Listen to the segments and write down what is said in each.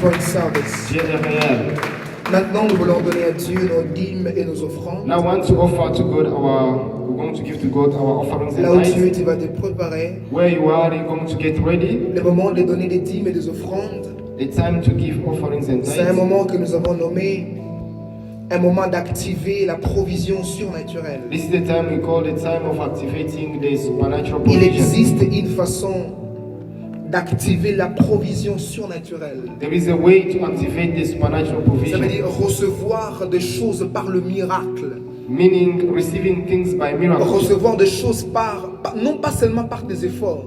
offering service. Dieu est réel. Maintenant, nous voulons donner à Dieu nos dîmes et nos offrandes. Now I want to offer to God we're going to give to God our offerings Là and où tu es, tithes. tu vas te préparer. Where you are, you're going to get ready. Le moment de donner des dîmes et des offrandes, The time to give offerings and c'est un tithes. moment que nous avons nommé un moment d'activer la provision surnaturelle. This is the time we call the time of activating the supernatural Il provision. existe une façon d'activer la provision surnaturelle. There is a way to activate the supernatural Ça veut provision, dire recevoir des choses par le miracle. meaning receiving things by miracle. Recevoir des choses non pas seulement par des efforts,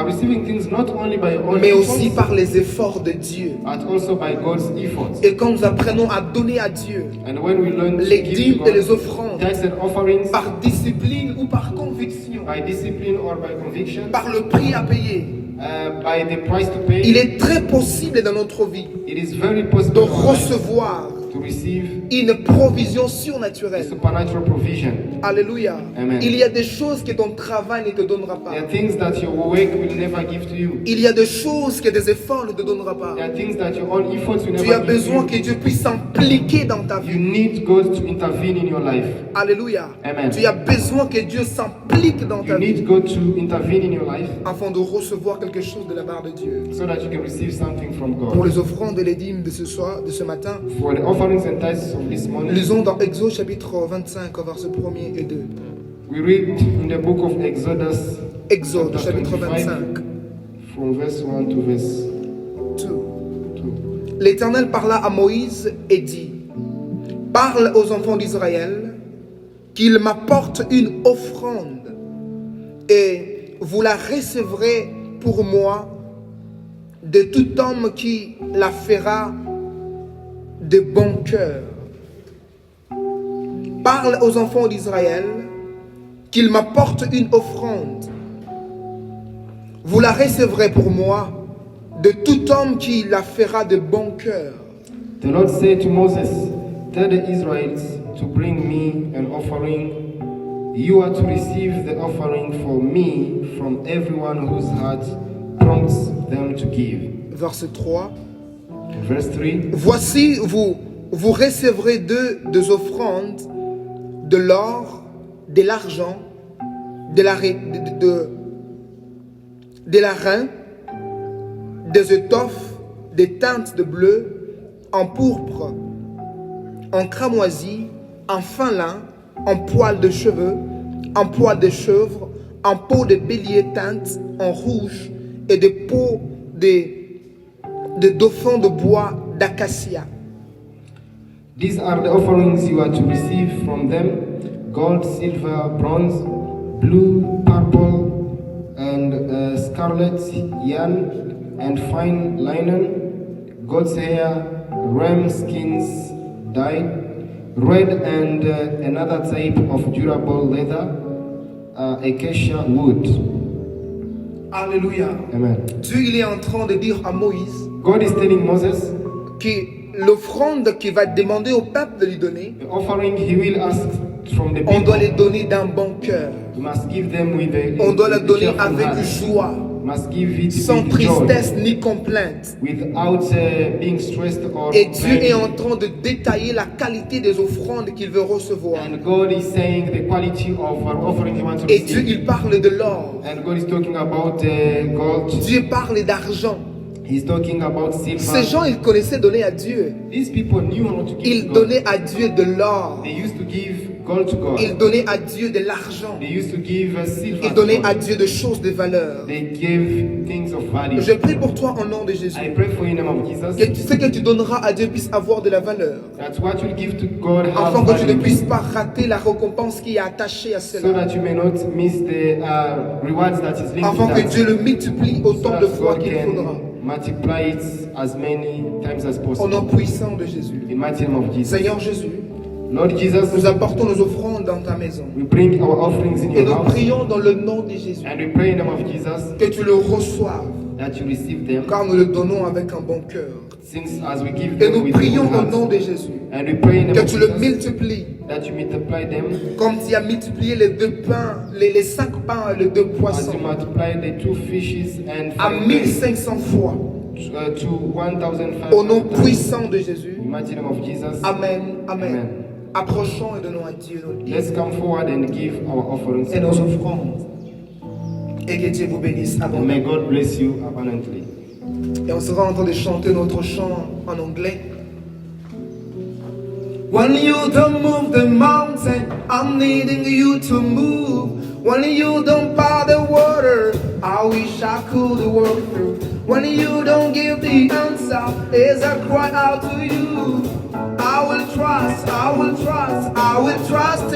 Receiving things not only by own mais aussi efforts, par les efforts de Dieu. but also by God's efforts. Et quand nous apprenons à donner à Dieu And when we learn to les give dîmes to et les God offrandes tithes and offerings par discipline ou par conviction, by discipline or by conviction, par le prix à payer, by the price to pay, il est très possible dans notre vie it is very de possible in our life recevoir to receive une provision the surnaturelle. supernatural provision. Alléluia. Amen. Il y a des choses que ton travail ne te donnera pas. There are things that your work will never give to you. Il y a des choses que des efforts ne te donnera pas. There are things that your own efforts will Tu as never give besoin to que you. Dieu puisse s'impliquer dans ta You vie. need God to intervene in your life. Alléluia. Amen. Tu as besoin que Dieu s'implique dans ta You vie need God to intervene in your life afin de recevoir quelque chose de la part de Dieu. so that you can receive something from Pour God. les offrandes et les dîmes de ce soir, de ce matin, For the offerings and tithes of this morning, lisons dans Exode chapitre 25, versets 1er et 2. we read in the book of Exodus, Exode chapter chapitre 25, 25, from verse 1 to verse 2. 2. L'Éternel parla à Moïse et dit: Parle aux enfants d'Israël qu'ils m'apportent une offrande et vous la recevrez pour moi de tout homme qui la fera de bon cœur. Parle aux enfants d'Israël qu'ils m'apportent une offrande. Vous la recevrez pour moi de tout homme qui la fera de bon cœur. The Lord said to Moses, tell the Israelites to bring me an offering. You are to receive the offering for me from everyone whose heart prompts them to give. Verset 3. Verse 3. Voici, vous recevrez deux offrandes, de l'or, de l'argent, de l'airain, des étoffes, des teintes de bleu, en pourpre, en cramoisi, en fin lin, en poil de cheveux, en poil de chèvre, en peau de bélier teinte, en rouge, et des peaux de dauphin de bois d'acacia. These are the offerings you are to receive from them: gold, silver, bronze, blue, purple, and scarlet yarn, and fine linen, goat's hair, ram skins dyed red, and another type of durable leather, acacia wood. Alléluia. Amen. Dieu, il est en train de dire à Moïse God is telling Moses que l'offrande qu'il va demander au peuple de lui donner, the offering he will ask from the on doit people. les donner d'un bon cœur. You must give them with a On doit la with a donner cheerful avec heart. joie, You must give it sans with joy, tristesse ni complainte. without being stressed or Et Dieu est pain. en train de détailler la qualité des offrandes qu'il veut recevoir. And God is saying the quality of our offering he wants to Et Dieu, receive. il parle de l'or. And God is talking about gold. Dieu parle d'argent. He's talking about silver. Ces gens, ils connaissaient donner à Dieu. These people knew how to give Ils to God. donnaient à Dieu de l'or. They used to give gold to God. Ils donnaient à Dieu de l'argent. They used to give silver Ils to donnaient à God. Dieu des choses de valeur. They gave things of value. Je prie pour toi au nom de Jésus. I pray for you in the name of Jesus Que ce que tu donneras à Dieu puisse avoir de la valeur. that what you give to God Afin have que tu ne value, puisses pas rater la récompense qui est attachée à so cela. that you may not miss the rewards that is linked Afin to que that. Dieu le multiplie So autant de that fois God qu'il faudra. can multiply it as many times as Au possible. nom puissant de Jésus. In the mighty name of Jesus. Seigneur Jésus, Lord Jesus, nous apportons nos offrandes dans ta maison. we bring our offerings in Et your nous house. prions dans le nom de Jésus. And we pray in the name of Jesus Que tu le reçoives. that you receive them. Car nous le donnons avec un bon cœur. Since as we give Et them nous with prions good au heart. nom de Jésus. And we pray in the Que name of tu le Jesus multiplies. that you multiply them Comme tu as multiplié les deux pains, les 5 pains et les 2 as poissons. you multiply the 2 fishes and À 5 birds 1500 fois. to 1,500 Au nom times. puissant de Jésus. In the mighty name of Jesus. Amen. Amen. Amen. Approchons et donnons à Dieu nos dîmes Let's come forward and give our offerings. et nos offrandes. Et que Dieu vous bénisse And may abondamment. God bless you abundantly. Et on sera en train de chanter notre chant en anglais. When you don't move the mountain, I'm needing you to move. When you don't part the water, I wish I could walk through. When you don't give the answer, as I cry out to you, I will trust, I will trust, I will trust in